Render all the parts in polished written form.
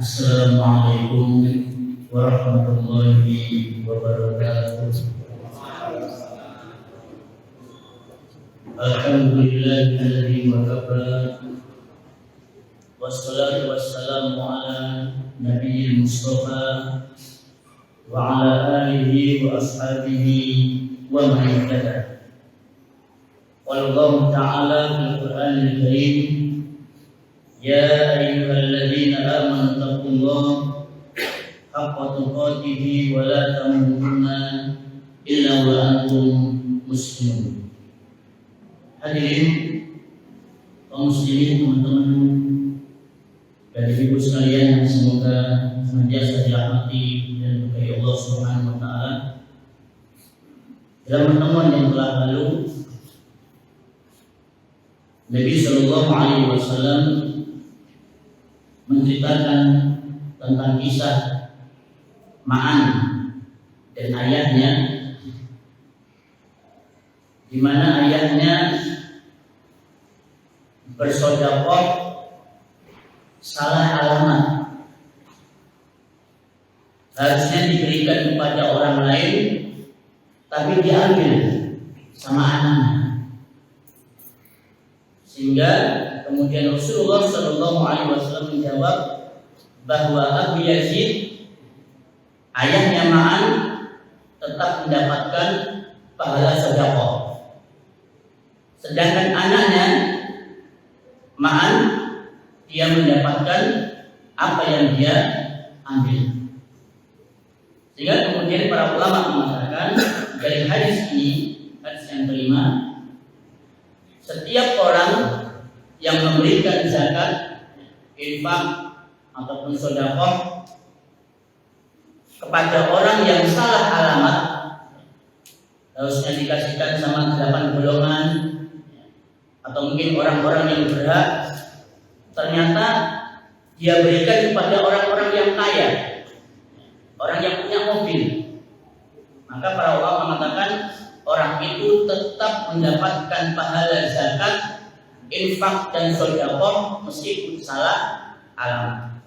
Assalamualaikum warahmatullahi wabarakatuh. Alhamdulillahilladzi wa kafa. Wassalatu wassalamu ala nabiyil mustafa wa ala alihi wa ashabihi wa man ihtada. Wallahu ta'ala fil Qur'anil Karim, ya ayyuhalladzina amanu taqullaha haqqa tuqatih wa la tamutunna illa wa antum muslimun. Hadirin kaum muslimin, teman-teman dan ibu sekalian, semoga senantiasa dirahmati dan diberkahi Allah Subhanahu wa taala. Dalam pertemuan yang telah lalu, Nabi Shallallahu Alaihi Wasallam menceritakan tentang kisah Ma'an dan ayahnya, di mana ayahnya bersedekah salah alamat, harusnya diberikan kepada orang lain, tapi diambil sama anaknya. Sehingga kemudian Rasulullah Shallallahu Alaihi Wasallam menjawab bahwa Abu Yazid, ayahnya Ma'an, tetap mendapatkan pahala sedekah, sedangkan anaknya Ma'an, dia mendapatkan apa yang dia ambil. Sehingga kemudian para ulama mengatakan dari hadis ini, hadis yang kelima, setiap orang yang memberikan zakat, infak ataupun sedekah kepada orang yang salah alamat, harusnya dikasihkan sama 8 golongan, atau mungkin orang-orang yang berhak, ternyata dia berikan kepada orang-orang yang kaya, orang yang punya mobil, maka para ulama mengatakan orang itu tetap mendapatkan pahala zakat, infak dan sedekah meskipun salah alamat.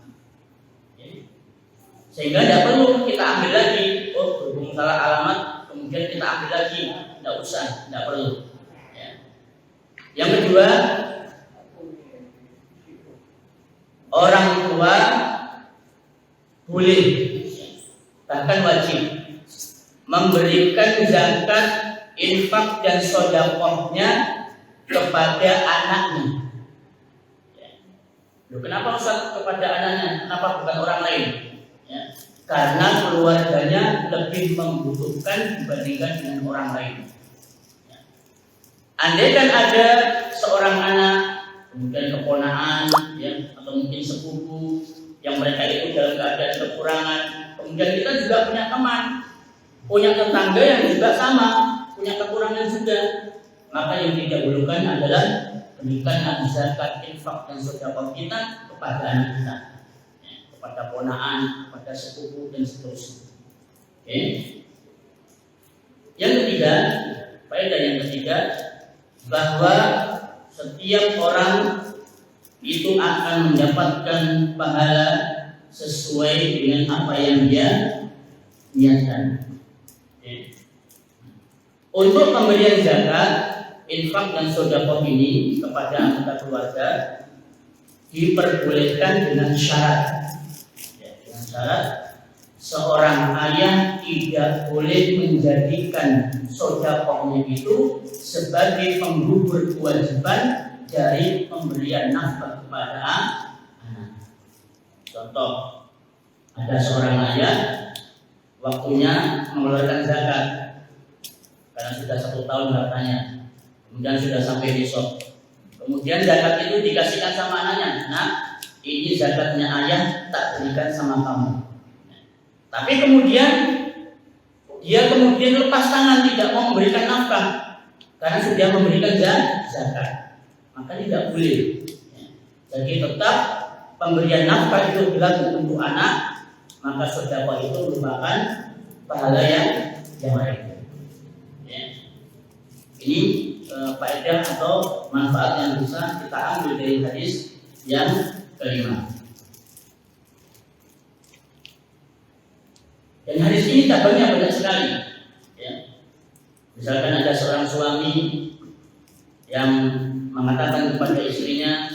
Sehingga tidak perlu kita ambil lagi, berhubung salah alamat kemudian kita ambil lagi, tidak usah, tidak perlu. Yang kedua, orang tua boleh, bahkan wajib memberikan zakat, infak dan sedekahnya kepada anaknya. Loh, kenapa Ustaz kepada anaknya? Kenapa bukan orang lain? Karena keluarganya lebih membutuhkan dibandingkan dengan orang lain. Andai kan ada seorang anak, kemudian keponakan, atau mungkin sepupu yang mereka itu dalam keadaan kekurangan, kemudian kita juga punya teman, punya tetangga yang juga sama, punya kekurangan juga, maka yang didahulukan adalah berikan zakat, infak dan sedekah kita kepada anak kita, kepada ponakan, kepada sepupu dan seterusnya. Yang ketiga, faedah yang ketiga, bahwa setiap orang itu akan mendapatkan pahala sesuai dengan apa yang dia niatkan. Untuk pemberian zakat, infak dan sedekah ini kepada anggota keluarga diperbolehkan dengan syarat. Dengan syarat seorang ayah tidak boleh menjadikan sedekahnya itu sebagai penggugur kewajiban dari pemberian nafkah kepada anak. Contoh, ada seorang ayah waktunya mengeluarkan zakat karena sudah 1 tahun hartanya, kemudian sudah sampai besok, kemudian zakat itu dikasihkan sama anaknya. Nah, ini zakatnya ayah, tak berikan sama kamu. Tapi kemudian dia lepas tangan, tidak mau memberikan nafkah karena sudah memberikan zakat, maka tidak boleh. Jadi tetap pemberian nafkah itu berlaku untuk anak, maka sedekah itu merupakan pahala yang lain. Ini faedah atau manfaat yang bisa kita ambil dari hadis yang kelima. hadis ini cabangnya banyak sekali. Ya. Misalkan ada seorang suami yang mengatakan kepada istrinya,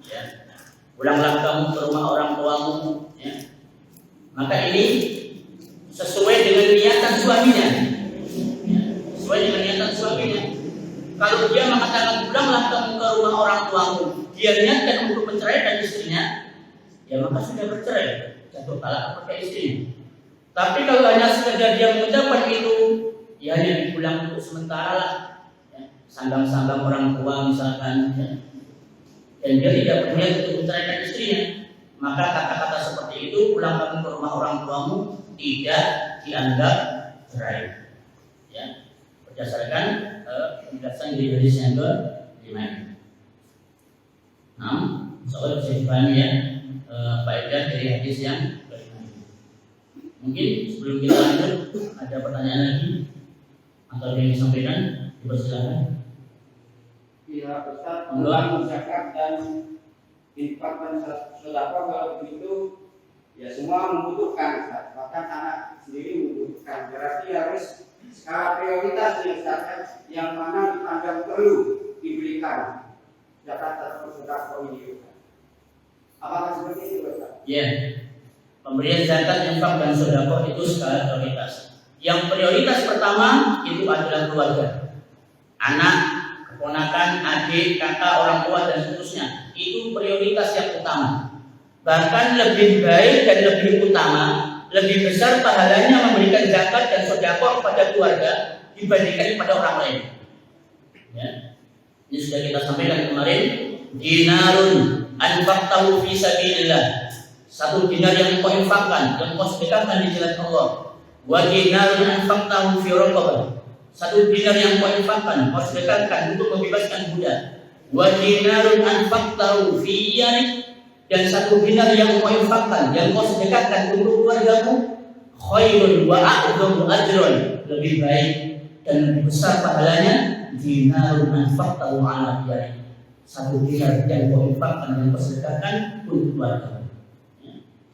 ya, pulanglah kamu ke rumah orang tuamu. Ya. Maka ini sesuai dengan niatan suaminya. Ya. Sesuai dengan niatan suaminya. Kalau dia mengatakan pulanglah kamu ke rumah orang tuamu, dia niatkan untuk menceraikan istrinya, ya maka sudah bercerai, jatuh talak kepada istrinya. Tapi kalau hanya sekedar dia mengucapkan itu, ya hanya dipulang untuk sementara lah, ya, sambang-sambang orang tua misalkan, ya, dan dia tidak berniat untuk menceraikan istrinya, maka kata-kata seperti itu, pulang kamu ke rumah orang tuamu, tidak dianggap cerai. Ya, berdasarkan penjelasan di hadis yang ke-5. Nah, soal bisa dipahami ya faedah dari hadis yang ke-5. Mungkin sebelum kita lanjut ada pertanyaan lagi atau yang disampaikan, dipersilakan. Iya, Ustaz, tentang zakat dan infak dan sedekah kalau begitu ya semua membutuhkan, Ustaz. Bahkan anak sendiri membutuhkan. Berarti harus skala prioritas nih, Ustaz, yang mana dipandang perlu diberikan zakat atau sedekah ini. Apakah seperti itu, Ustaz? Ya, pemberian zakat, infak dan sedekah itu skala prioritas. Yang prioritas pertama itu adalah keluarga, anak, keponakan, adik, kakak, orang tua dan seterusnya. Itu prioritas yang utama. Bahkan lebih baik dan lebih utama, lebih besar pahalanya memberikan zakat dan sedekah kepada keluarga dibandingkan kepada orang lain. Ya. Ini sudah kita sampaikan kemarin. Dinarun anfaqtahu fi sabilillah. Satu dinar yang kau infakkan, yang kau sedekahkan di jalan Allah. Wa dinarun anfaqtahu fi raqabah. Satu dinar yang kau infakkan, kau sedekahkan untuk membebaskan budak. Wa dinarun anfaqtahu fi iyalik. Dan satu dinar yang kau infakkan, yang kau sedekahkan untuk keluargamu, khairun wa a'dhamu ajran, lebih baik dan lebih besar pahalanya. Dinarun anfaqtahu ala iyalik. Satu dinar yang kau infakkan, yang kau sedekahkan untuk keluargamu.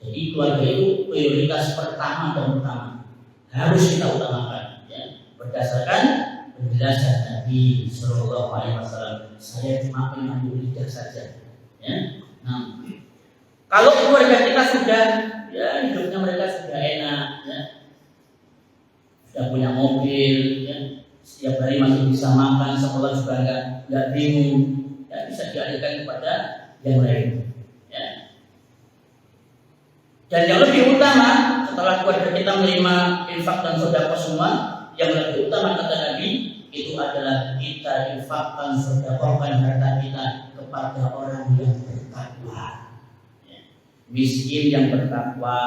Jadi keluarga itu prioritas pertama dan utama, harus kita utamakan. Ya. Berdasarkan penjelasan Nabi Sallallahu Alaihi Wasallam, saya cuma mengambil lidah saja. Ya. Nah, kalau keluarga kita sudah, ya hidupnya mereka sudah enak, ya, sudah punya mobil, ya, setiap hari masih bisa makan, sekolah juga nggak bingung, ya, bisa dialihkan kepada yang lain. Ya. Dan yang lebih utama setelah keluarga kita menerima infak dan sedekah semua, yang lebih utama kata Nabi itu adalah kita infakkan sedekahkan harta kita kepada orang yang bertakwa, ya. Miskin yang bertakwa,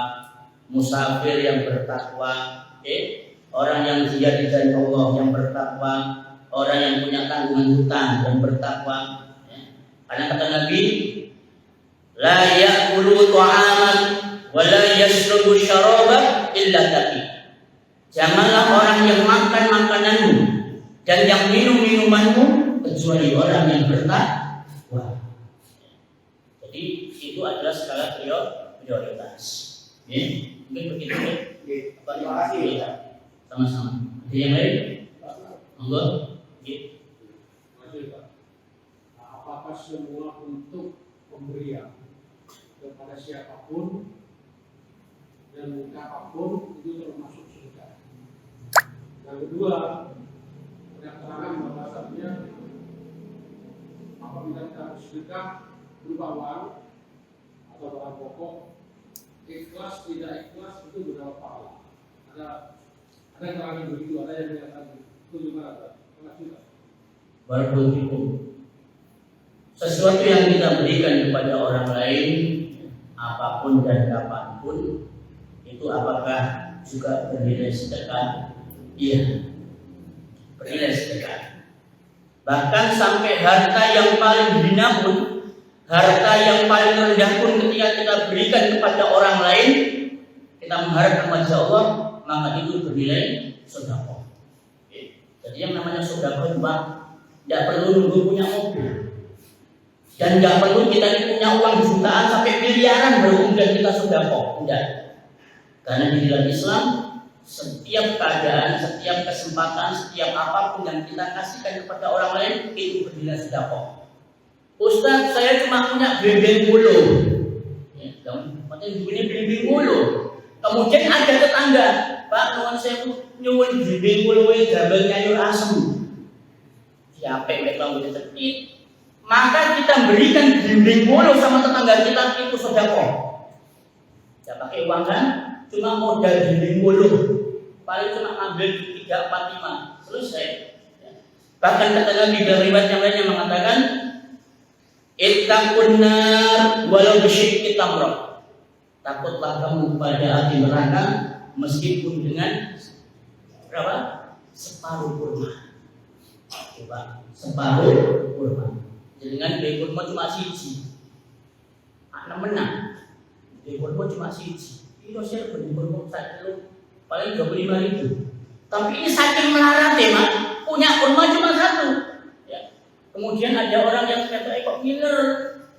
musafir yang bertakwa, orang yang dia di jalan Allah yang bertakwa, orang yang punya tanggungan hutang yang bertakwa. Ya. Karena kata Nabi, la ya'kulu ta'aman wala yashrabu syaraba illa taqi. Janganlah orang yang makan makananmu dan yang minum minumanmu kecuali orang yang bertakwa. Jadi itu adalah skala prioritas. Ya, mungkin begitu ya. Terima kasih. Sama-sama. Ada yang lain? Monggo. Apakah semua untuk pemberian kepada siapapun dan kapanpun itu termasuk sedekah? Yang kedua, keterangan bahwasannya apabila kita bersedekah berupa uang atau barang pokok, ikhlas tidak ikhlas itu berapa pahala. Ada keterangan begitu, ada yang menyatakan itu gimana? Barakallahu. Sesuatu yang kita berikan kepada orang lain, apapun dan kapanpun, itu apakah juga bernilai sedekah? Iya, bernilai sedekah. Bahkan sampai harta yang paling hina pun, harta yang paling rendah pun ketika kita berikan kepada orang lain, kita mengharapkan wajah Allah, maka itu bernilai sedekah. Jadi yang namanya sedekah itu tidak perlu nunggu punya mobil. Dan nggak perlu kita punya uang jutaan sampai miliaran baru kemudian kita sedekah. Tidak. Karena di dalam Islam setiap keadaan, setiap kesempatan, setiap apapun yang kita kasihkan kepada orang lain itu bernilai sedekah. Ustaz, saya cuma punya belimbing bulu. Ya, katanya ini belimbing bulu. Kemudian ada tetangga, Pak, nuwun saya nyuwun belimbing bulu jambal nyayur asem. Siapa yang tahu itu? Maka kita berikan belimbing bulu sama tetangga kita itu sedekah. Tidak pakai uang kan? Cuma modal belimbing bulu. Paling cuma ambil 3, 4, 5 selesai. Bahkan kata Nabi dalam riwayat yang lainnya mengatakan, ittaqun nar walau bisyikki tamrah. Takutlah kamu pada api neraka meskipun dengan berapa? Separuh kurma. Coba, separuh kurma. Dengan beli kurma cuma siji. Anak menang. Beli kurma cuma siji. Itu saya beli kurma satu paling 25.000. Tapi ini saking melarat ya, Mak. Punya kurma cuma satu. Ya. Kemudian ada orang yang kata kok ngiler.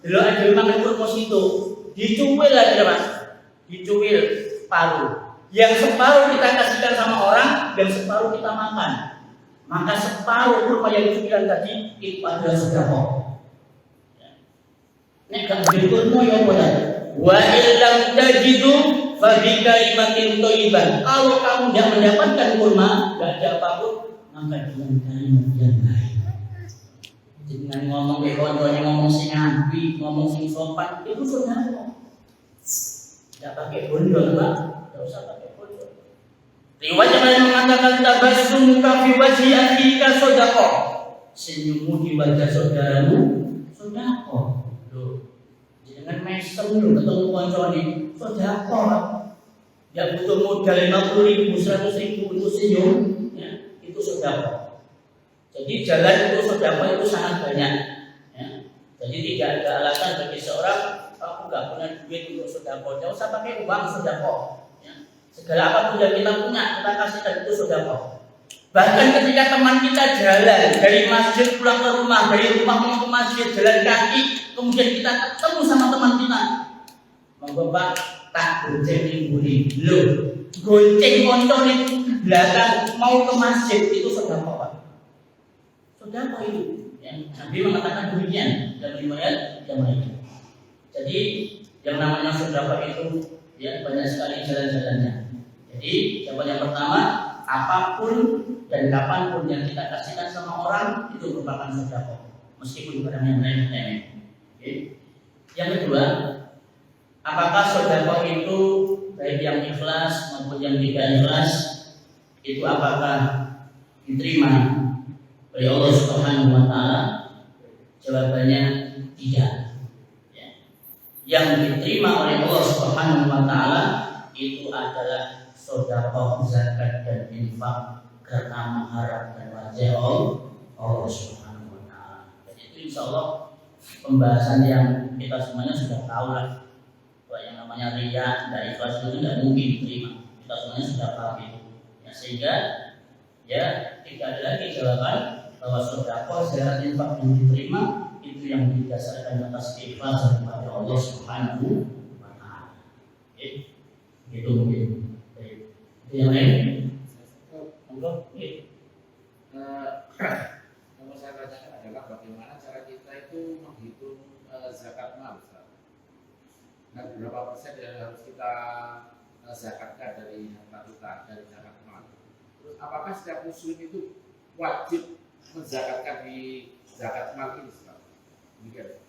Dulu ada makan kurma situ. Dicuwil aja, Mas. Dicuwil separuh. Yang separuh kita kasihkan sama orang, dan separuh kita makan. Maka separuh kurma yang dicuwilan tadi itu adalah sedekah. Nek gak beli kurma ya boleh. Wa illam tajidu fa bi kalimatin thayyiban. Kalau kamu tidak mendapatkan kurma, enggak ada apapun, maka dengan kalimat yang baik. Dengan ngomong ke konconya, ngomong sing apik, ngomong sing sopan, itu sedekah. Tidak pakai bondol, Pak. Tidak usah pakai bondol. Riwayat yang mengatakan tabassumuka fi wajhi akhika sedekah. Senyummu di wajah saudaramu sedekah. Dengan mesem lu ketemu koncone sedekah. Ya butuh modal 50.000, 100.000 untuk senyum, ya, itu sedekah. Jadi jalan untuk sedekah itu sangat banyak, ya. Jadi tidak ada alasan bagi seorang aku nggak punya duit untuk sedekah, tidak usah pakai uang sedekah, ya. Segala apapun yang kita punya kita kasihkan itu sedekah. Bahkan ketika teman kita jalan dari masjid pulang ke rumah, dari rumah ke masjid jalan kaki, kemudian kita ketemu sama teman kita, monggo Pak, tak gonceng buli, lo gonceng moncong di belakang mau ke masjid itu sedekah, Pak. Sedekah itu, ya. Nabi mengatakan demikian dalam riwayat yang lain. Jadi yang namanya sedekah itu, ya, banyak sekali jalan-jalannya. Jadi jawaban yang pertama, apapun dan kapanpun yang kita kasihkan sama orang itu merupakan sedekah, meskipun barang yang lain. Okay. Yang kedua, apakah sedekah itu baik yang ikhlas maupun yang tidak ikhlas itu apakah diterima oleh Allah Subhanahu wa taala? Jawabannya tidak. Ya. Yang diterima oleh Allah Subhanahu wa taala itu adalah sedekah, zakat dan infak karena mengharapkan wajah Allah Subhanahu wa taala. Jadi itu insyaallah pembahasan yang kita semuanya sudah tahu lah. Bahwa yang namanya riya, tidak ikhlas itu tidak mungkin diterima. Kita semuanya sudah paham itu. Ya, sehingga ya tidak ada lagi jawaban bahwa sedekah, zakat, infak yang diterima itu yang didasarkan atas keikhlasan kepada Allah Subhanahu wa taala. Oke. Itu mungkin. Baik. Itu yang lain. Monggo. Kalau saya tanyakan adalah bagaimana cara kita itu menghitung zakat mal, Ustaz. Dan berapa persen yang harus kita zakatkan dari harta kita, dari zakat mal. Terus apakah setiap muslim itu wajib menzakatkan di zakat mal ini, Ustaz? Demikian.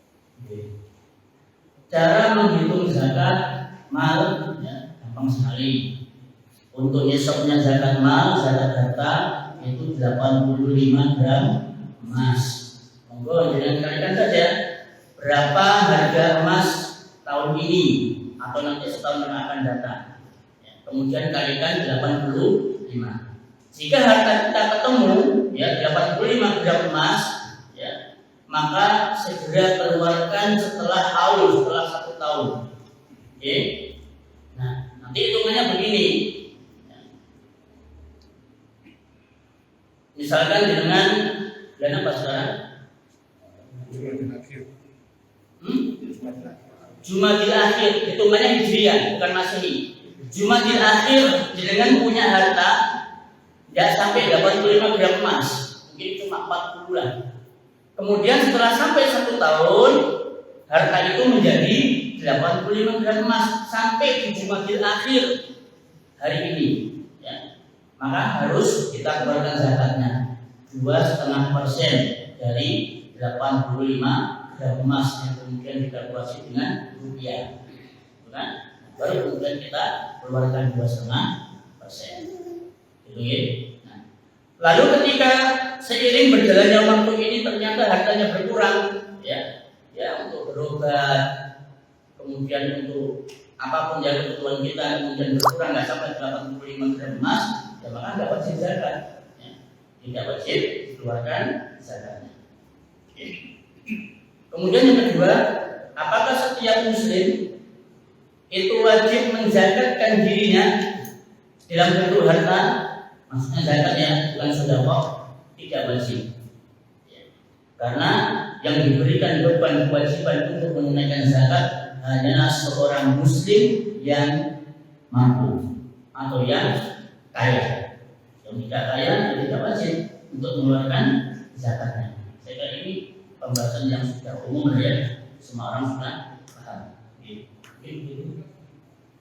Cara menghitung zakat mal, ya, gampang sekali. Untuk nisabnya zakat mal, zakat harta itu 85 gram emas. Monggo jangan kalikan saja berapa harga emas tahun ini atau nanti setahun yang akan datang. Ya, kemudian kalikan 85. Jika harta kita ketemu ya 85 gram emas, ya, maka segera keluarkan setelah haul, setelah 1 tahun. Oke. Nah, nanti hitungannya begini. Misalkan dengan bulan apa sekarang? Jumadil akhir, hitungannya Hijriah, bukan Masehi. Jumadil akhir dengan punya harta tidak sampai 85 gram emas, mungkin cuma 40 lah. Kemudian setelah sampai 1 tahun, harta itu menjadi 85 gram emas sampai di Jumadil akhir hari ini. Ya. Maka harus kita keluarkan zakatnya 2,5% dari 85 gram emas yang kemudian dikalkulasi dengan rupiah. Bukan? Baru kemudian kita keluarkan 2,5%. Gitu ya. Nah, lalu ketika seiring berjalannya waktu ini ternyata hartanya berkurang, ya untuk berobat, kemudian untuk apapun yang kebutuhan kita kemudian berkurang nggak sampai 85 gram emas, ya maka nggak wajib zakat. Ya. Tidak wajib dikeluarkan zakatnya. Kemudian yang kedua, apakah setiap muslim itu wajib menzakatkan dirinya dalam bentuk harta? Maksudnya zakat ya, bukan sedekah, tidak wajib. Ya. Karena yang diberikan beban kewajiban untuk menunaikan zakat hanyalah seorang muslim yang mampu atau yang kaya. Yang tidak kaya tidak wajib untuk mengeluarkan zakatnya. Saya kira ini pembahasan yang sudah umum ya, semua orang sudah paham.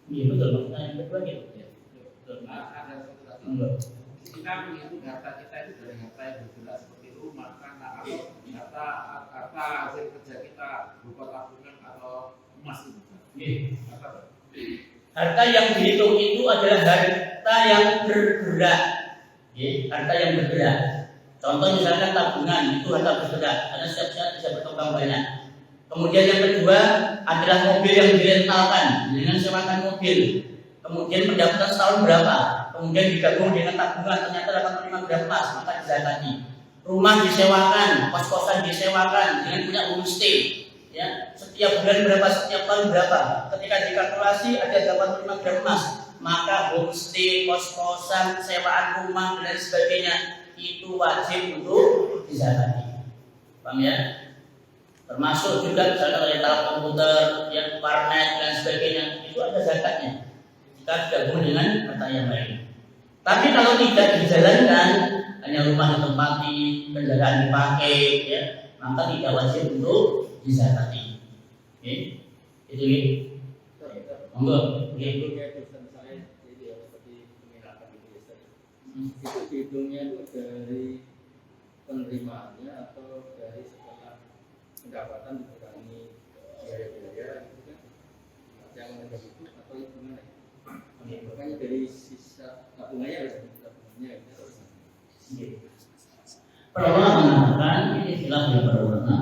Iya betul, maksudnya yang kedua gitu. Betul. Ada satu lagi. Kita menghitung harta kita itu dari harta yang bergerak seperti rumah, tanah, atau harta hasil kerja kita berupa tabungan atau emas itu. Harta yang dihitung itu adalah harta yang bergerak. Harta yang bergerak. Contoh misalkan tabungan itu harta bergerak, karena setiap saat bisa berkembang banyak. Kemudian yang kedua adalah mobil yang direntalkan, dengan sewakan mobil. Kemudian pendapatan setahun berapa? Kemudian digabung dengan tabungan ternyata 85 gram emas, maka dizakati. Rumah disewakan, kos-kosan disewakan dengan punya homestay. Ya, setiap bulan berapa, setiap tahun berapa? Ketika dikalkulasi ada 85 gram emas, maka homestay, kos-kosan, sewaan rumah dan sebagainya itu wajib untuk dizakati. Paham ya? Termasuk juga misalnya rental komputer, yang warnet dan sebagainya itu ada zakatnya. Jika digabung dengan harta yang lain. Tapi kalau tidak dijalankan, hanya rumah ditempati, kendaraan dipakai, ya, maka tidak wajib untuk dizakati. Oke, itu ya. Monggo. Itu misalnya jadi seperti penginapan itu ya. Itu dihitungnya itu dari penerimaannya atau dari setelah pendapatan dikurangi biaya-biaya gitu kan? Yang ada itu atau gimana? Makanya dari sisa tabungannya ada tabungannya terus. Para ulama mengatakan ini khilaf di para ulama.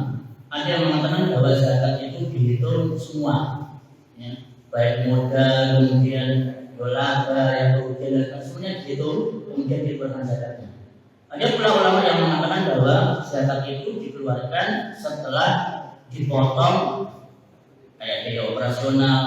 Ada yang mengatakan bahwa zakat itu dihitung semua, ya, baik modal, kemudian laba, yang kerugian dan semuanya dihitung, kemudian dikeluarkan zakatnya. Ada pula ulama yang mengatakan bahwa zakat itu dikeluarkan setelah dipotong kayak biaya operasional,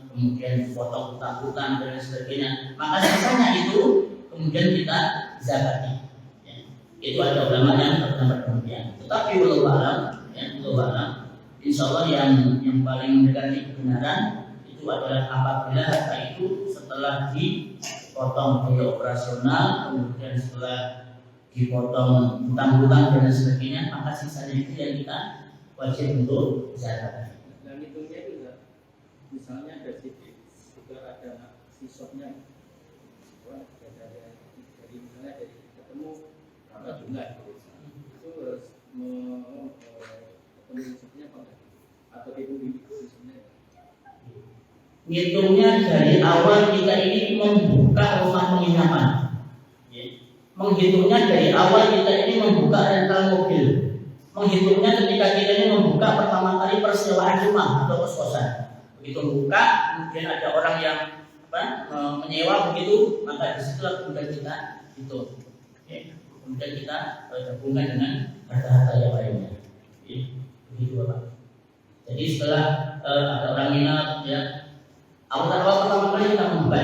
kemudian dipotong utang-utang dan sebagainya, maka sisanya itu kemudian kita zakati. Ya. Itu ada ulama yang berpendapat demikian. Tetapi wallahu a'lam, insya Allah yang paling mendekati kebenaran itu adalah apabila harta itu setelah dipotong biaya operasional, kemudian setelah dipotong utang-utang dan sebagainya, maka sisanya itu yang kita wajib untuk zakat. Dan hitungnya itu enggak, misalnya ada juga ada sisopnya, dari misalnya dari ketemu berapa jumlah itu harus ketemu sisopnya apa enggak? Atau dihitung sisopnya? Ngitungnya dari awal kita ini membuka rumah penginapan. Menghitungnya dari awal kita ini membuka rental mobil. Menghitungnya ketika kita ini membuka pertama kali persewaan rumah atau kos-kosan. Begitu buka, kemudian ada orang yang menyewa begitu, maka disitulah kemudian kita hitung. Kemudian kita gabungkan dengan harta-harta yang lainnya. Begitu Bapak. Jadi setelah ada orang minat, ya, awal pertama kali kita membuka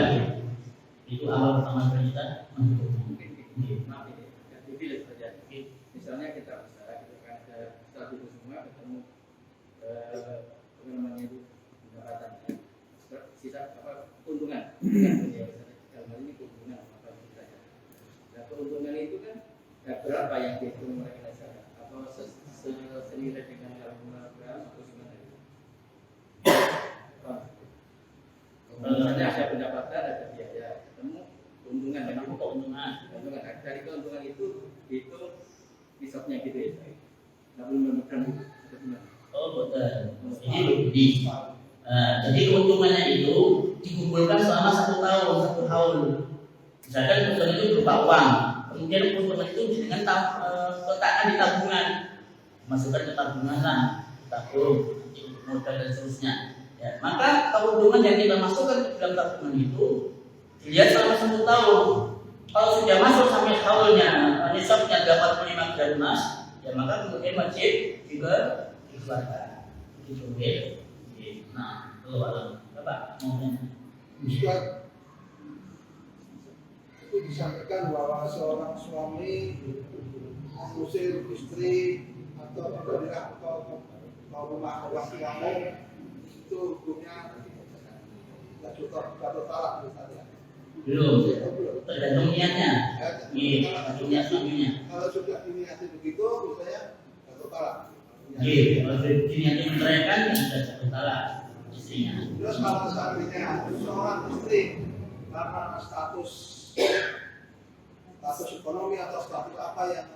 itu awal pertama kali kita menghitung. Misalnya kita bicara kita kan ada setelah itu semua ketemu namanya itu pendapatannya sisa apa keuntungan ya, dalam ini keuntungan apa saja. Nah keuntungan itu kan berapa yang dihitung mereka saja? Apa senilai dengan harga atau gimana? Misalnya ada pendapatan, ada biaya, ketemu keuntungan dan keuntungan. Dari keuntungan itu hisapnya gitu ya. Nggak boleh menekan itu. Oh betul. Jadi keuntungannya itu dikumpulkan selama 1 tahun. Misalkan keuntungan itu berupa uang, kemudian keuntungan itu dengan letakkan di tabungan, masukkan ke tabungan lah, tabung, modal dan seterusnya. Ya, maka keuntungan yang kita masukkan ke dalam tabungan itu dilihat selama 1 tahun. Kalau sudah masuk sampai tahunnya, nisabnya 85 gram emas, ya maka kemudian wajib juga dikeluarkan. Gitu, ya. Nah, kalau Bapak mau Ustaz, itu disampaikan bahwa seorang suami mengusir istri atau memberikan atau rumah orang tuamu itu hukumnya jatuh talak misalnya. belum, tergantung niatnya. Iya, tergantung niat suaminya. Kalau sudah diniati begitu, misalnya jatuh talak. Iya, kalau diniatnya menceraikan, ya sudah jatuh talak istrinya. Terus kalau seandainya seorang istri karena status ekonomi atau status apa yang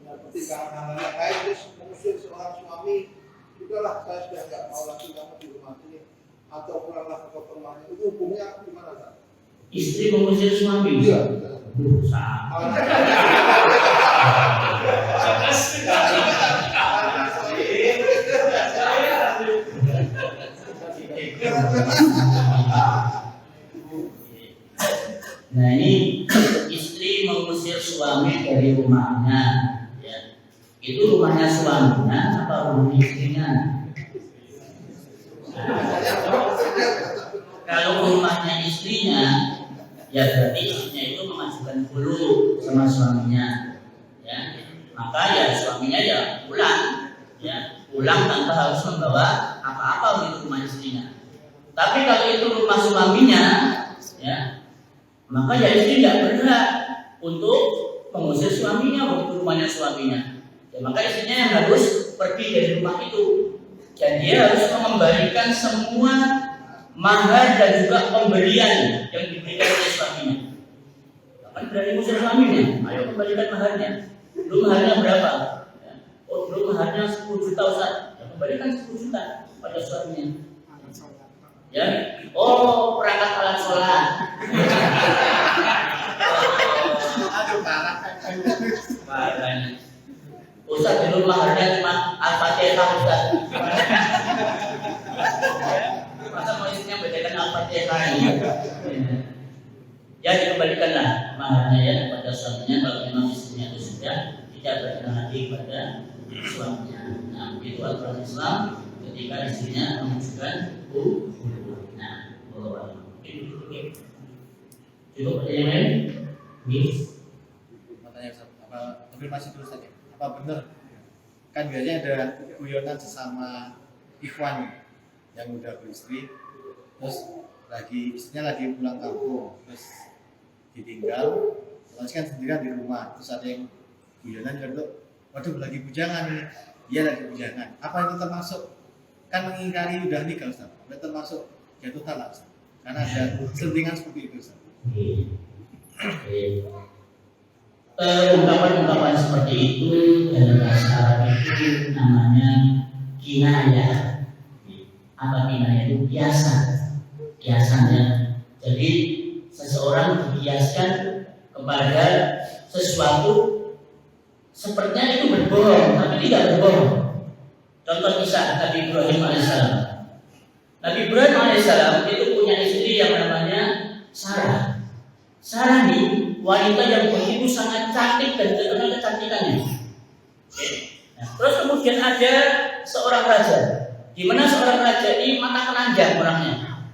pertimbangan hal yang lain, terus mengusir seorang suami, sudahlah saya sudah nggak mau lagi kamu di rumah ini atau pulanglah ke rumah itu hukumnya gimana Pak? Istri mengusir suami. Iya. Sama. Nah ini istri mengusir suami dari rumahnya, ya. Itu rumahnya suaminya apa rumah istrinya? Kalau rumahnya istrinya, ya berarti istrinya itu mengajukan dulu sama suaminya, ya. Maka ya suaminya ya pulang tanpa harus membawa apa-apa untuk rumah istrinya. Tapi kalau itu rumah suaminya, ya, maka ya istri tidak berhak untuk mengusir suaminya untuk rumahnya suaminya. Ya, maka istrinya yang harus pergi dari rumah itu. Dan dia harus mengembalikan semua mahar dan juga pemberian yang diberikan oleh suaminya. Kan berani mengusir suaminya, ayo kembalikan maharnya. Dulu maharnya berapa? Ya. Oh dulu maharnya 10 juta Ustaz. Ya, kembalikan 10 juta pada suaminya. Ya, oh perangkat alat sholat. Aduh parah. Parah. Ustaz dulu maharnya cuma Al-Fatihah Ustaz. Masa mau isinya bedakan Al-Fatihah ini? Ya dikembalikanlah maharnya ya kepada suaminya kalau memang istrinya itu sudah tidak berkenan lagi kepada suaminya. Nah, begitu aturan Islam ketika istrinya menunjukkan cukup ada yang lain? Matanya apa konfirmasi dulu saja. Apa benar? Kan biasanya ada guyonan sesama ikhwan yang udah beristri, terus istrinya lagi pulang kampung, terus ditinggal, terus kan sendirian di rumah, terus ada yang guyonan juga, waduh lagi bujangan ini, dia lagi bujangan. Apa itu termasuk? Kan mengingkari udah nikah Ustaz, itu termasuk jatuh talak Ustaz. Karena ada selentingan seperti itu Ustaz. Ungkapan-ungkapan seperti itu dalam bahasa Arab itu namanya kinayah. Apa kinayah itu? Kiasannya. Jadi seseorang dikiaskan kepada sesuatu sepertinya itu berbohong, tapi tidak berbohong. Contoh kisah Nabi Ibrahim alaihissalam. Nabi Ibrahim alaihissalam itu punya istri yang namanya Sarah. Sarah ini wanita yang begitu sangat cantik dan terkenal kecantikannya. Nah, terus kemudian ada seorang raja, di mana seorang raja ini mata keranjang orangnya.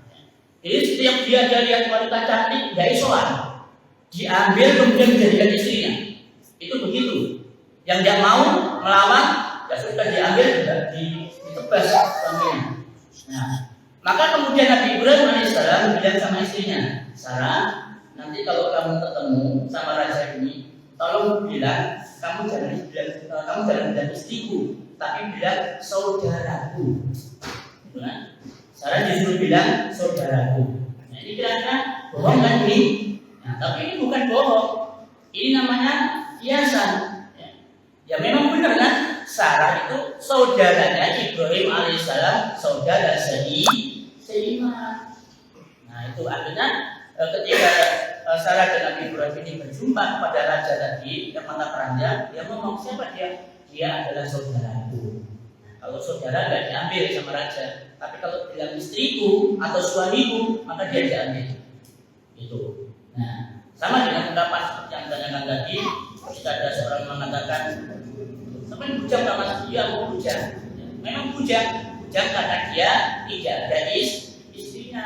Jadi setiap dia lihat wanita cantik, dia isolan, diambil kemudian dijadikan istrinya. Itu begitu. Yang dia mau melawan, ya sudah diambil, ditebas suaminya. Nah, maka kemudian Nabi Ibrahim AS alaihissalam bilang sama istrinya, Sarah, nanti kalau kamu ketemu sama raja ini, tolong bilang kamu jangan bilang istriku, tapi bilang saudaraku. Gitu kan? Sarah disuruh bilang saudaraku. Nah, ini kira-kira bohong kan ini? Nah, tapi ini bukan bohong. Ini namanya kiasan. Ya memang benar kan? Sarah itu saudaranya Ibrahim alaihissalam, saudara seiman. Nah itu artinya ketika Sarah dan Nabi Ibrahim ini berjumpa kepada raja tadi yang mata keranjang, dia ngomong siapa dia? Dia adalah saudaraku. Kalau saudara nggak diambil sama raja, tapi kalau bilang istriku atau suamiku, maka dia diambil. Itu. Nah sama dengan pendapat seperti yang ditanyakan tadi, jika ada seorang mengatakan sampai bujang tak mas, dia mau bujang. Memang bujang karena dia tidak ada istrinya.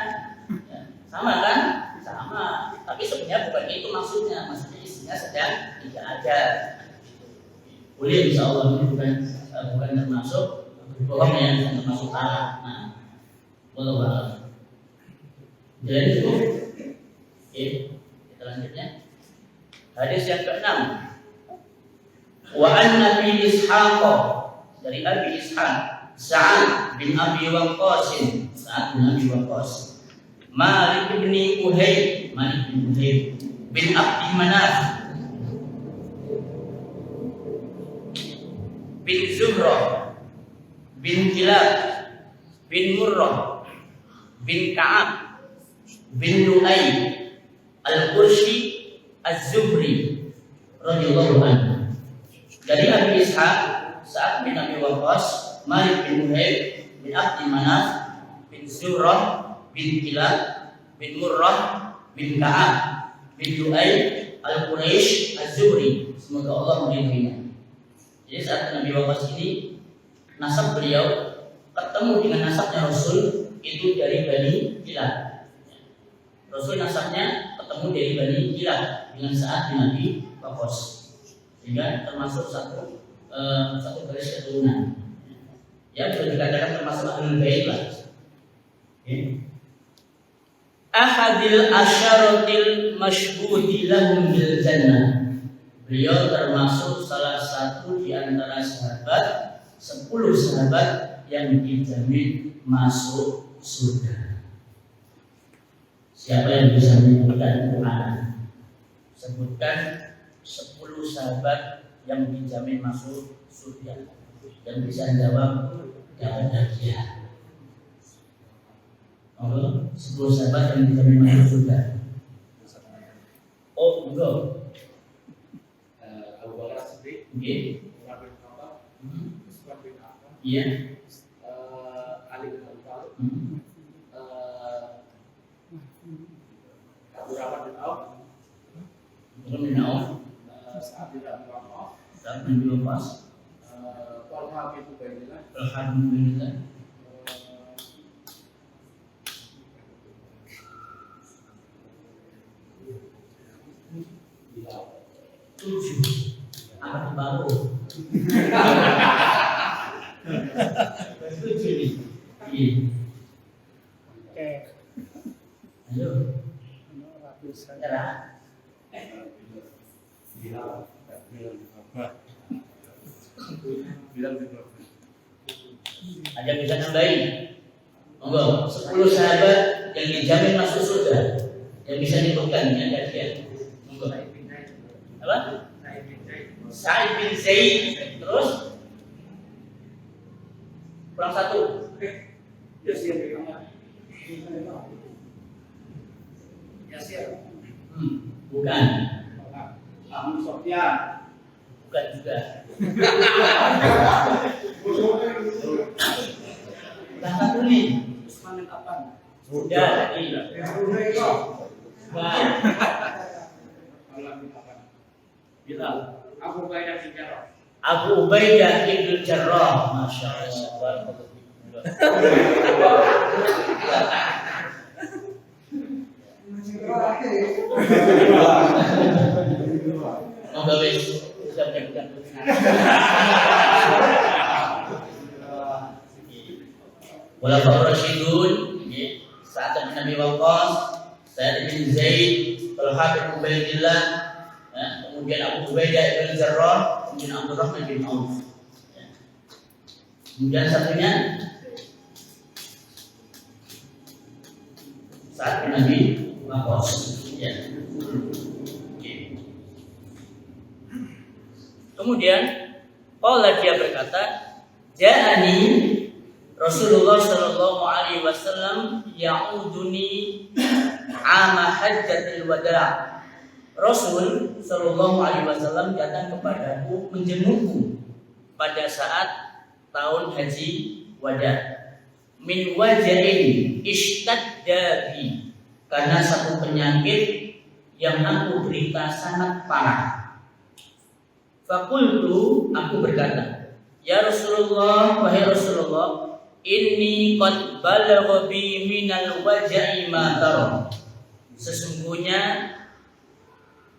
Ya, sama kan? Sama. Tapi sebenarnya bukan itu maksudnya. Maksudnya istrinya sedang tidak ada. Boleh insya Allah ini bukan termasuk bohong yang termasuk salah. Nah, Allah. Jadi itu. Oke, kita lanjutnya. Hadis yang ke-6. Wa an Nabi Ishaq dari Abi Ishaq Sa'ad bin Abi Waqqas Malik bin Uhayb bin Abdi Manaf bin Zuhrah bin Kilab bin Murrah bin Ka'ab bin Lu'ay Al-Qurshi Az-Zuhri radhiyallahu anhu. Dari Abi Ishaq Sa'ad bin Abi Waqqas, Malik bin Uhayb bin Abdi Manaf bin Zuhrah bin Kilab bin Murrah bin Ka'ab bin Lu'ay Al-Quraish Az-Zuhri. Semoga Allah meridhoinya. Jadi saat Nabi Waqqas ini nasab beliau ketemu dengan nasabnya Rasul itu dari Bani Kilab. Rasul nasabnya ketemu dari Bani Kilab dengan Sa'ad bin Abi Waqqas. Sehingga termasuk satu garis keturunan. Ya, bisa dikatakan termasuk ahlul bait lah. Ahadil asyaratil masyhudi lahum bil jannah. Beliau termasuk salah satu di antara sahabat 10 sahabat yang dijamin masuk surga. Siapa yang bisa menyebutkan Quran? Sebutkan 10 sahabat yang dijamin masuk surga. Yang bisa jawab tidak ada dia. 10 sahabat yang dijamin masuk surga. Oh, enggak. Abu Bakar Siddiq, Umar bin Khattab, Utsman bin Affan, Iya. Ali bin Abi Thalib, Abdurrahman bin Auf, Sa'ad bin Abi Waqqas, Talha bin Ubaidillah, Alhamdulillah. Bilal. 7 anak baru. 7 nih. Iya. Oke. Ayo. Ratusan. Nyerah. Bilal. Ada yang bisa nambahin? Monggo, 10 sahabat yang dijamin masuk surga. Yang bisa disebutkan ini ada dia. Monggo. Apa? Sa'id bin Zaid. Terus? Kurang satu. Yasir bin Umar. Yasir. Bukan. Abu Sufyan. Bukan juga. Kurang satu nih. Utsman bin Affan. Sudah tadi. Bukan. Allah bin Affan. Bilal. Abu Ubaidah bin Jarrah. Abu Ubaidah bin Jarrah. Masya Allah. Moga wis sudah menyebutkan. Wala Rasyidun, Sa'ad bin Abi Waqqas, Sa'id bin Zaid, Talha bin Ubaidillah, ya, kemudian Abu Ubaidah bin Jarrah, kemudian Abdurrahman bin Auf. Ya. Kemudian satunya Sa'ad bin Abi Waqqas. Ya. Kemudian qala dia berkata, ja'ani Rasulullah sallallahu alaihi wasallam ya'uduni ama hajjatil wada'. Rasul sallallahu alaihi wasallam datang kepadaku menjengukku pada saat tahun haji wada. Min waja'in ishtadda bi, karena satu penyakit yang aku derita sangat parah. Fakultu, aku berkata, ya Rasulullah, wahai Rasulullah, inni qad balagha bi minal waja'i ma tara. Sesungguhnya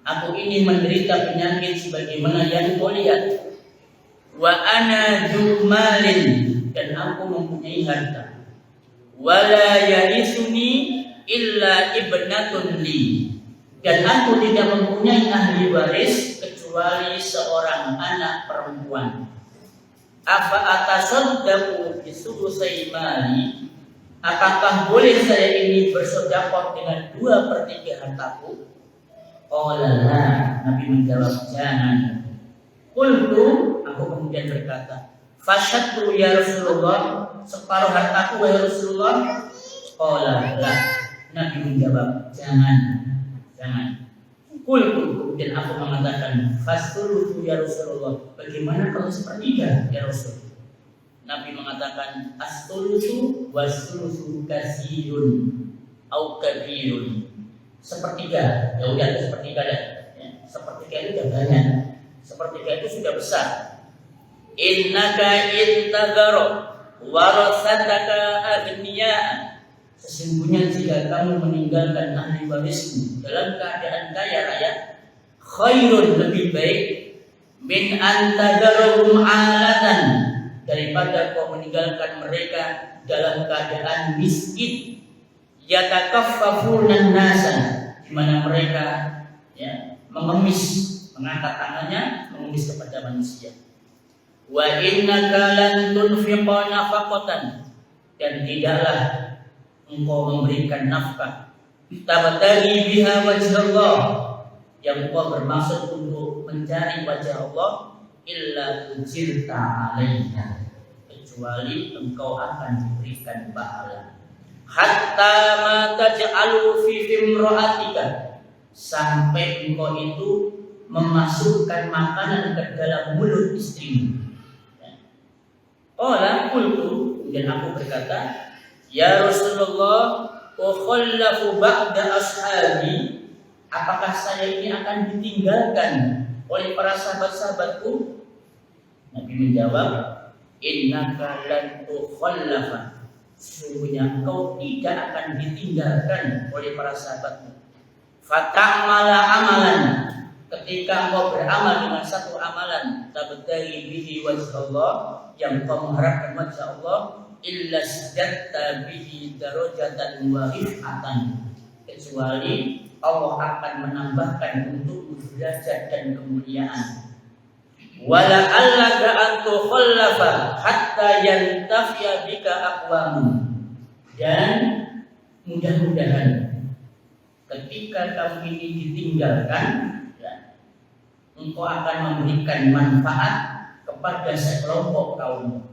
aku ini menderita penyakit sebagaimana yang kau lihat. Wa ana jumalin, dan aku mempunyai harta. Wala yarisuni illa ibnatun li, dan aku tidak mempunyai ahli waris kecuali seorang anak perempuan. Apa atasaddaqu bi sulusai mali? Apakah boleh saya ini bersedekah dengan 2/3 hartaku? Qala la, Nabi menjawab jangan. Qultu, aku kemudian berkata, fasyattu ya Rasulullah, separuh hartaku wahai Rasulullah. Qala la, Nabi menjawab jangan. Qultu, kemudian aku mengatakan, fasulusu ya Rasulullah, bagaimana kalau 1/3 ya Rasul? Nabi mengatakan, as-sulusu was-sulusu kasirun au kabirun. 1/3, ya udah 1/3 dah. Ya, 1/3 itu udah banyak. 1/3 itu sudah besar. Innaka intagaro warasataka agniya. Sesungguhnya jika kamu meninggalkan ahli warismu dalam keadaan kaya raya, khairun, lebih baik, min antagarum alatan, daripada kau meninggalkan mereka dalam keadaan miskin, yatakaffafunan nasa, di mana mereka ya mengemis, mengangkat tangannya mengemis kepada manusia. Wa innaka lan tunfiqa nafaqatan, dan tidaklah engkau memberikan nafkah tabtaghi biha wajh Allah, yang engkau bermaksud untuk mencari wajah Allah, illa tujirta alaiha, kecuali engkau akan diberikan pahala. Hatta ma taj'alu fi imra'atika, sampai engkau itu memasukkan makanan ke dalam mulut istrimu. Qala qultu, dan aku berkata, ya Rasulullah, ukhallafu ba'da ashabi, apakah saya ini akan ditinggalkan oleh para sahabat-sahabatku? Nabi menjawab, innaka lan tukhallafa, sesungguhnya engkau tidak akan ditinggalkan oleh para sahabatmu. Fata'mala amalan, ketika engkau beramal dengan satu amalan, tabtaghi bihi wajh Allah, yang engkau mengharapkan wajah Allah, illa sadatta bihi darajatan wa rif'atan, kecuali Allah akan menambahkan untuk derajat dan kemuliaan. Wala allaka an tukhallafa hatta yantafiya bika aqwamun, dan mudah-mudahan ketika kamu ini ditinggalkan, ya, engkau akan memberikan manfaat kepada sekelompok kaum.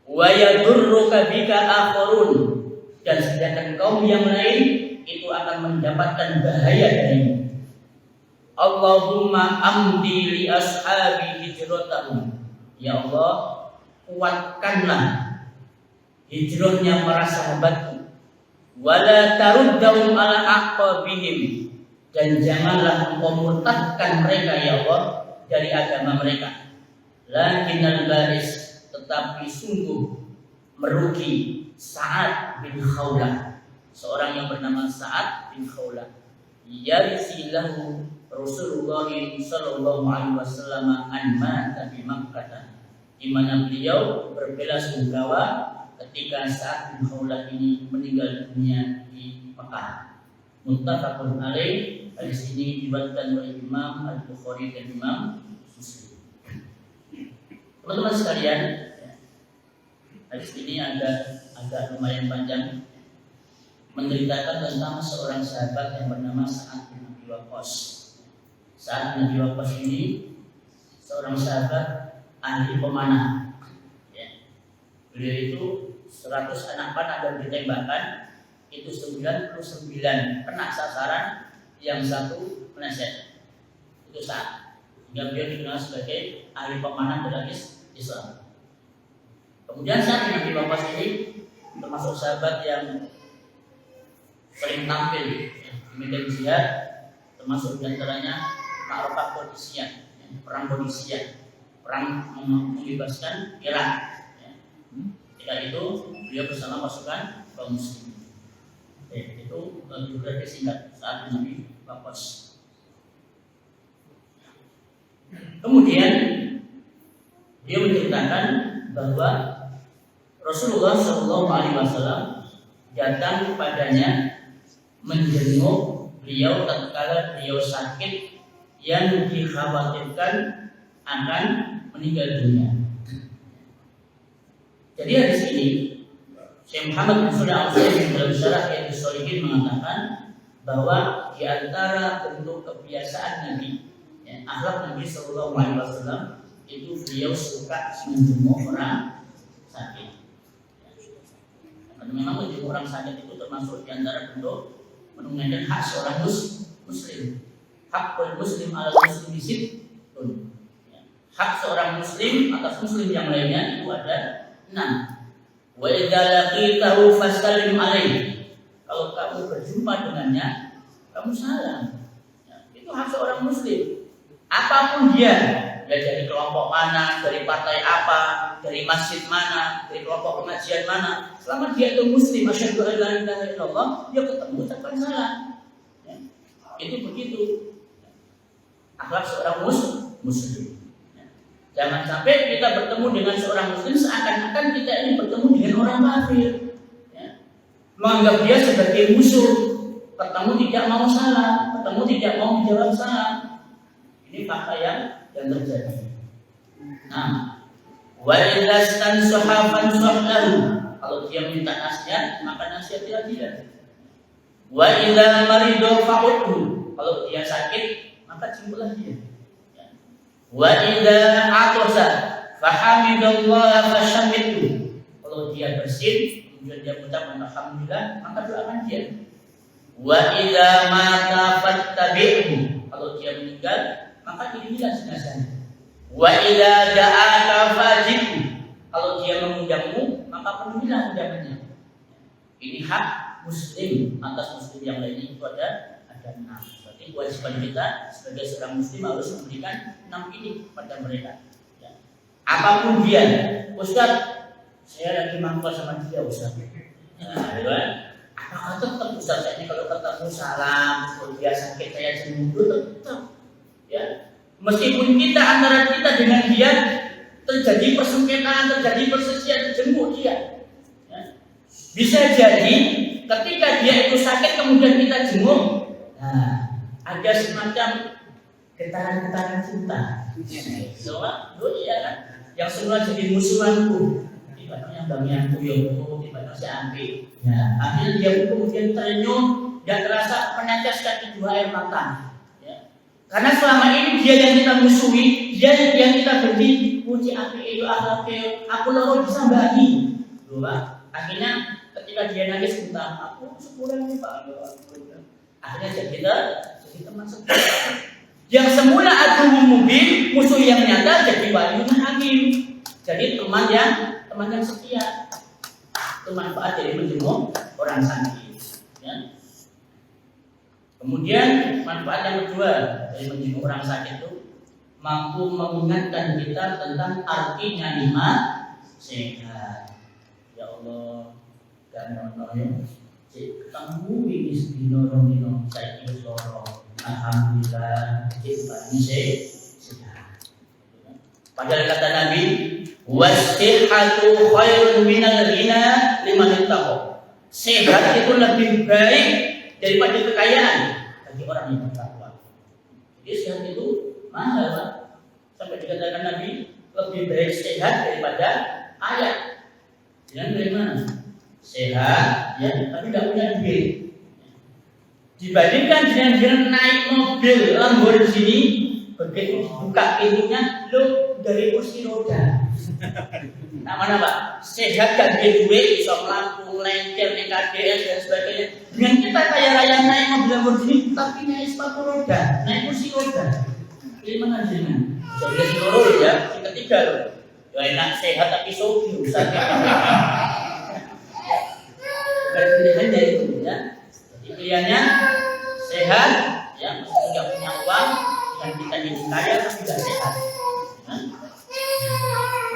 Wa yadurruka bika akharun, dan sedangkan kaum yang lain itu akan mendapatkan bahaya darimu. Allahumma amdi li ashabi hijratahum, ya Allah, kuatkanlah hijrahnya para sahabatku. Wala taruddahum ala aqabihim, dan janganlah engkau murtadkan mereka ya Allah dari agama mereka. Lakinnal baris, tetapi sungguh merugi Sa'ad bin Khawlah, seorang yang bernama Sa'ad bin Khawlah. Yarisilahu Rasulullah sallallahu alaihi wasallam an mata bi Makkah, di mana beliau berbela sungkawa ketika Sa'ad bin Khawlah ini meninggal dunia di Mekah. Muttafaqun alaih. Hadis ini diriwayatkan oleh Imam Al-Bukhari dan Imam Muslim. Teman-teman sekalian, hadis ini agak lumayan panjang, menceritakan tentang seorang sahabat yang bernama Sa'ad bin Abi Waqqas. Sa'ad bin Abi Waqqas ini seorang sahabat ahli pemanah. Beliau itu 100 anak panah dan ditembakkan, itu 99 kena sasaran, yang satu meleset. Itu Sa'ad. Sehingga beliau dikenal sebagai ahli pemanah dalam Islam. Kemudian Sa'ad bin Abi Waqqas ini termasuk sahabat yang sering tampil di medan jihad, termasuk diantaranya Ma'rakah Qadisiyah, perang Qadisiyah, perang membebaskan Irak. Ketika itu beliau bersama pasukan kaum muslimin. Itu biografi singkat Sa'ad bin Abi Waqqas. Kemudian dia menceritakan bahwa Rasulullah SAW datang kepadanya menjenguk beliau tatkala beliau sakit yang dikhawatirkan akan meninggal dunia. Jadi hadis ini Syekh Muhammad bin Shalih Al-Utsaimin dalam Syarah Riyadhus Shalihin mengatakan bahwa di antara bentuk kebiasaan Nabi, akhlak Nabi Sallallahu Alaihi Wasallam itu beliau suka menjenguk orang sakit. Karena memang menjenguk orang sakit itu termasuk di antara bentuk menunaikan hak seorang muslim. Hakul muslim ala muslim sittun. Hak seorang muslim atas muslim yang lainnya itu ada 6. Wa idza laqitahu fasallim alaihi. Kalau kamu berjumpa dengannya, kamu salam. Itu hak seorang muslim. Apapun dia dari kelompok mana, dari partai apa, dari masjid mana, dari kelompok pengajian mana, selama dia itu muslim, asyhadu an la ilaha illallah, dia ketemu ucapkan salam. Itu begitu. Akhlak seorang muslim. Jangan sampai kita bertemu dengan seorang muslim seakan-akan kita ini bertemu dengan orang kafir, menganggap dia sebagai musuh, ketemu tidak mau salam, ketemu tidak mau menjawab salam. Ini fakta yang terjadi. Nah, wa idza stansaha fansahlahu. Kalau dia minta nasihat, maka nasihatilah dia. Wa idza marido fa'udhu. Kalau dia sakit, maka jemputlah dia. Wa idza atasa fahamidallaha fashammithu. Kalau dia bersin, kemudian dia mengucapkan alhamdulillah, maka doakan dia. Wa idza mata fattabi'hu. Kalau dia meninggal, maka dirilah jenazahnya. Wa idza da'aka fajibhu. Kalau dia mengundangmu, maka penuhilah undangannya. Ini hak muslim atas muslim yang lainnya, itu ada 6. Berarti kewajiban kita sebagai seorang muslim harus memberikan 6 ini kepada mereka. Apapun dia, Ustaz, saya lagi mangkal sama dia, Ustaz. Apakah tetap Ustaz ini kalau ketemu salam, kalau dia sakit saya jemput, tetap. Meskipun kita antara kita dengan dia terjadi persengketaan, terjadi persesian, jemput dia. Bisa jadi ketika dia itu sakit kemudian kita jenguk, ada semacam getaran-getaran cinta. Iya kan? Yang semula jadi musuhanku, tiba-tiba yang bamianku yoko, tiba-tiba si ambil. Akhirnya dia kemudian terenyuh dan terasa meneteskan 2 air mata. Karena selama ini dia yang kita musuhi, dia yang kita benci, puji api itu akhlaknya, aku lalu disambahi. Akhirnya ketika dia nangis minta aku syukuran nih Pak. Akhirnya jadi teman setia. Yang semula aduh mubin, musuh yang nyata jadi waliyun hakim. Jadi teman yang setia. Itu manfaat dari menjenguk orang sakit. Kemudian manfaat yang kedua dari menjenguk orang sakit itu mampu mengingatkan kita tentang artinya nikmat sehat. Ya Allah, ganono ketemu ini dino saya itu loro. Alhamdulillah, ini sehat. Padahal kata Nabi, Wasihhatu khairun minal ghina liman ittaqa. Sehat itu lebih baik daripada kekayaan bagi orang yang bertakwa. Jadi sehat itu mahal, Pak. Sampai dikatakan Nabi lebih baik sehat daripada kaya. Jangan bagaimana? Sehat, ya, tapi tidak punya duit. Dibandingkan dengan naik mobil Lamborghini, begitu buka pintunya, lo dari kursi roda. Nah mana Pak? Sehat gak duit, bisa melaku, lengker, KDS dan sebagainya. Dengan kita kaya raya naik mobil Lamborghini, tapi naik sepatu roda, naik kursi roda. Ini mana jenengan? Jadi seluruh ya, yang ketiga loh. Ya enak sehat tapi sogi usah. Bukan pilihannya itu ya. Jadi pilihannya sehat, ya meskipun nggak punya uang, dengan kita jadi kaya tapi tidak sehat. Nah,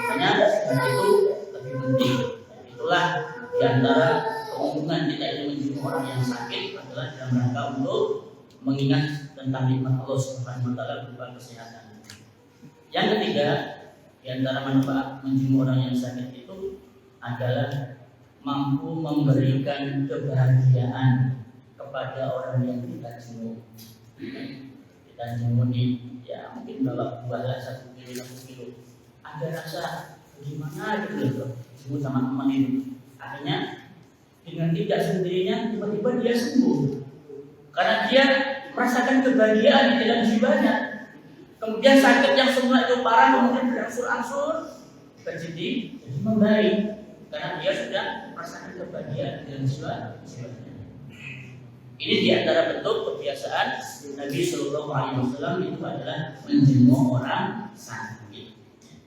makanya sehat itu lebih penting. Itulah diantara keuntungan kita ini menjumpai orang yang sakit adalah dalam rangka untuk mengingat tentang nikmat Allah Subhanahu wa taala berupa kesehatan. Yang ketiga, di antara manfaat menjumpai orang yang sakit itu adalah mampu memberikan kebahagiaan kepada orang yang kita jenguk. Kita jenguk nih, ya mungkin bawa buah 1 kilo, 1 kilo. Ada rasa gimana gitu loh, jenguk sama teman ini. Akhirnya dengan tidak sendirinya tiba-tiba dia sembuh. Karena dia merasakan kebahagiaan di dalam jiwanya. Kemudian sakit yang semula itu parah kemudian berangsur-angsur terjadi membaik karena dia sudah merasakan kebahagiaan di dalam jiwanya. Ini diantara bentuk kebiasaan Nabi Shallallahu Alaihi Wasallam itu adalah menjenguk orang sakit.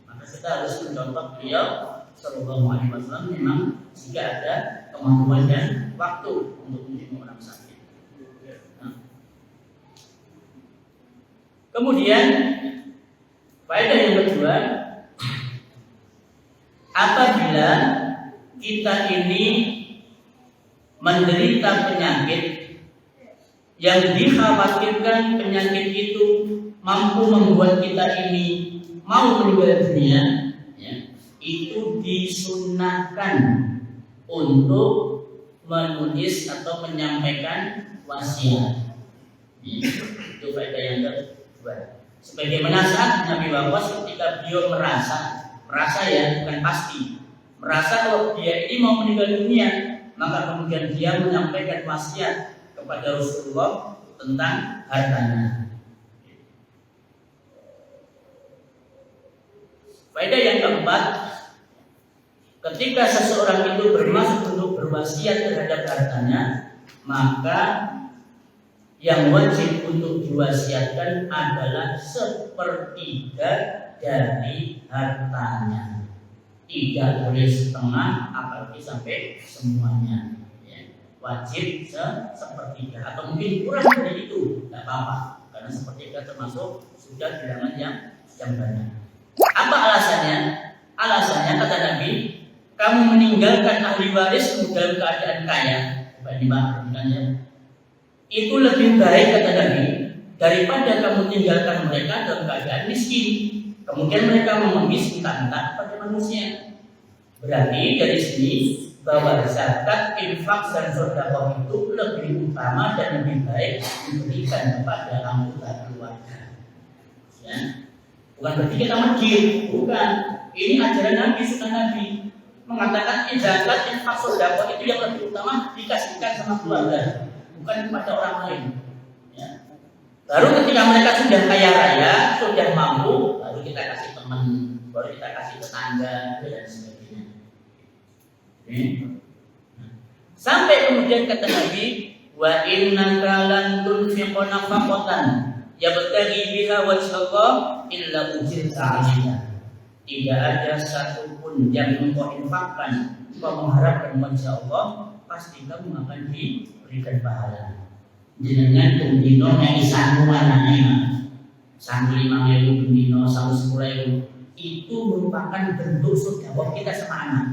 Maka kita harus mencontoh beliau Shallallahu Alaihi Wasallam memang jika ada kemampuan dan waktu untuk menjenguk orang sakit. Kemudian faedah yang kedua, apabila kita ini menderita penyakit yang dikhawatirkan penyakit itu mampu membuat kita ini mau meninggal dunia, ya, itu disunnahkan untuk menulis atau menyampaikan wasiat. Itu faedah yang kedua. Sebagaimana saat Nabi Waqqas ketika beliau merasa ya bukan pasti, merasa kalau dia ini mau meninggal dunia, maka kemudian dia menyampaikan wasiat kepada Rasulullah tentang hartanya. Faedah yang keempat, ketika seseorang itu bermaksud untuk berwasiat terhadap hartanya, maka yang wajib untuk diwasiatkan adalah 1/3 dari hartanya. Tidak boleh setengah, apalagi sampai semuanya. Ya. Wajib 1/3 atau mungkin kurang dari itu, tidak apa-apa, karena 1/3 termasuk sudah bilangan yang banyak. Apa alasannya? Alasannya kata Nabi, kamu meninggalkan ahli waris dalam keadaan kaya, itu lebih baik kata Nabi daripada kamu tinggalkan mereka dalam keadaan miskin. Kemudian mereka mengemis minta-minta kepada manusia. Berarti dari sini bahwa zakat, infak dan sedekah itu lebih utama dan lebih baik diberikan kepada anggota keluarga. Ya. Bukan berarti kita masjid, bukan. Ini ajaran Nabi, sunnah Nabi mengatakan zakat, infak, sedekah itu yang lebih utama dikasihkan sama keluarga, bukan kepada orang lain. Ya. Baru ketika mereka sudah kaya raya, sudah mampu, baru kita kasih teman, baru kita kasih tetangga dan sebagainya. Sampai kemudian kata Nabi, wa innaka lan tunfiqu nafaqatan yabtaghi biha wajhallah illa ujirta 'alaiha. Tidak ada satupun yang engkau infakkan, engkau mengharapkan wajah Allah, pasti kamu akan diberikan pahala. Jenengan dino nek isanmu anake, sang 5.000 dino, sang 10.000, itu merupakan bentuk sedekah kita sama anak.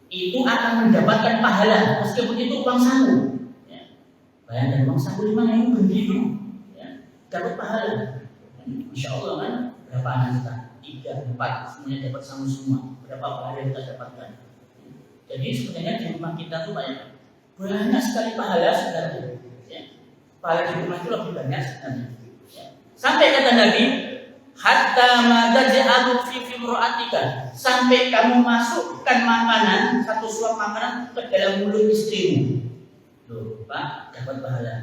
Itu akan mendapatkan pahala meskipun itu uang saku. Ya. Bayangkan uang saku 5.000 dino, ya, dapat pahala. Insya Allah kan berapa anak kita? 3, 4 semuanya dapat sama semua. Berapa pahala yang kita dapatkan? Jadi sebenarnya di rumah kita tuh banyak sekali pahala sebenarnya. Ya. Pahala di rumah itu lebih banyak sebenarnya. Ya. Sampai kata Nabi, hatta madaj'alu fi fimra'atika, sampai kamu masukkan makanan, satu suap makanan ke dalam mulut istrimu. Loh, Pak, dapat pahala.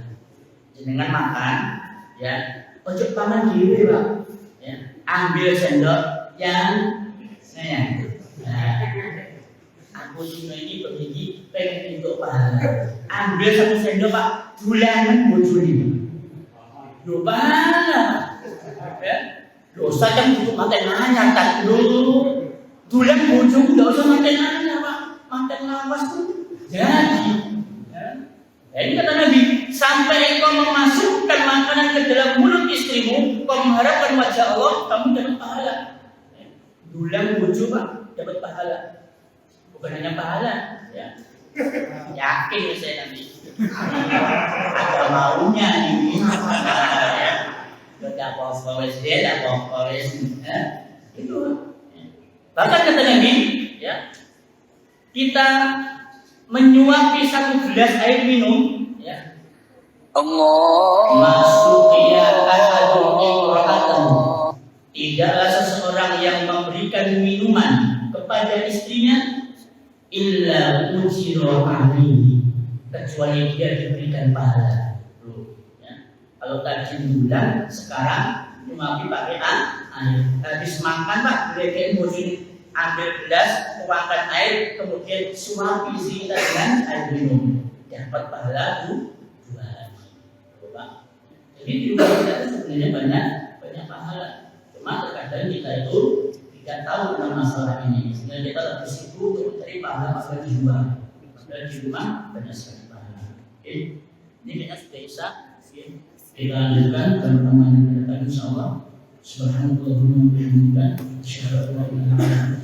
Jenengan makan, ya, ojo paman dhewe, Pak. Ya, ambil sendok yang aku cuma ini begini pengen untuk pahala. Ambil satu sendok, Pak, dulanan bojone. Loh, pahala. Ya. Dosa kan untuk makan nanya kan dulu. Dulang bojong enggak usah makan nanya, Pak. Makan lawas tuh jadi. Ya, ini kata Nabi, sampai engkau memasukkan makanan ke dalam mulut istrimu, kau mengharapkan wajah Allah, kamu dapat pahala. Dulang bojong, Pak, dapat pahala. Bukan hanya pahala, ya. Yakin saya nanti. Ada maunya ini. Ya. Tidak apa-apa wes dia, tidak apa-apa wes. Itu. Bahkan kata Nabi, ya, kita menyuapi satu gelas air minum, ya. Masuk ia ahadun imra'atan. Tidaklah seseorang yang memberikan minuman kepada istrinya illa ujira alaihi, kecuali dia diberikan pahala. Kalau tadi bulan, sekarang cuma pakai air. Habis makan, Pak, berikan bojone, ambil gelas, tuangkan air, kemudian suapi isi kita dengan air minum. Dapat pahala dua. Pak. Jadi di rumah kita itu sebenarnya banyak pahala. Cuma terkadang kita itu tidak tahu tentang masalah ini. Sehingga kita lebih sibuk untuk mencari pahala di rumah. Padahal di rumah banyak sekali pahala. Oke, ini kita sudah bisa. Kita lanjutkan teman-teman yang akan insya Allah. Subhanallah wa bihamdihi, asyhadu an la ilaha illallah.